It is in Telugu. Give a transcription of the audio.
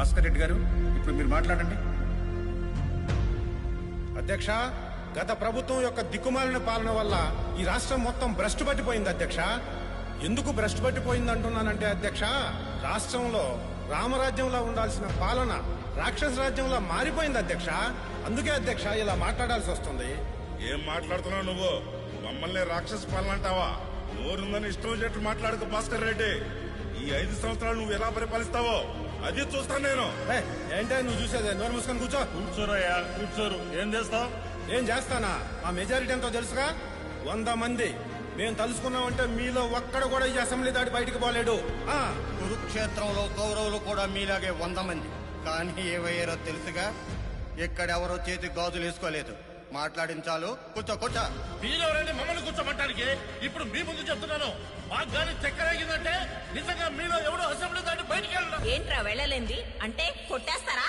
భాస్కర్ రెడ్డి గారు ఇప్పుడు మీరు మాట్లాడండి. అధ్యక్ష, గత ప్రభుత్వం యొక్క దిక్కుమాలిన పాలన వల్ల ఈ రాష్ట్రం మొత్తం భ్రష్టు పట్టిపోయింది అధ్యక్ష. ఎందుకు భ్రష్టు పట్టిపోయింది అంటున్నానంటే అధ్యక్ష, రాష్ట్రంలో రామరాజ్యంలో ఉండాల్సిన పాలన రాక్షస రాజ్యంలో మారిపోయింది అధ్యక్ష. అందుకే అధ్యక్ష ఇలా మాట్లాడాల్సి వస్తుంది. ఏం మాట్లాడుతున్నావు నువ్వు? మమ్మల్ని రాక్షస పాలన అంటావా? నోరుందని ఇష్టం వచ్చేట్లు మాట్లాడుకో భాస్కర్ రెడ్డి. ఈ 5 సంవత్సరాలు నువ్వు ఎలా పరిపాలిస్తావో అది చూస్తాను నేను. ఏంటే నువ్వు చూసేదే? నోరు మూసుకొని కూర్చో. కూర్చోరయ్యా, కూర్చోరు. ఏం చేస్తావు? ఏం చేస్తానా? మా మెజారిటీ ఎంతో తెలుసుగా, 100 మంది. మేము తలుసుకున్నామంటే మీలో ఒక్కడ కూడా ఈ అసెంబ్లీ దాటి బయటికి పోలేడు. కురుక్షేత్రంలో కౌరవులు కూడా మీలాగే 100 మంది. కానీ ఏవయ్యారో తెలుసుగా, ఎక్కడెవరో చేతి గాజులు వేసుకోలేదు. మాట్లాడించాలు. కూర్చో కూర్చో. మీరెవరండి మమ్మల్ని కూర్చోమంటానికి? ఇప్పుడు మీ ముందు చెప్తున్నాను, మాకు గాని చక్కెరగిందంటే నిజంగా మీలో ఎవడో అసెంబ్లీ దాటి బయటికి వెళ్ళడం. ఏంట్రా వెళ్ళలేంది అంటే కొట్టేస్తారా?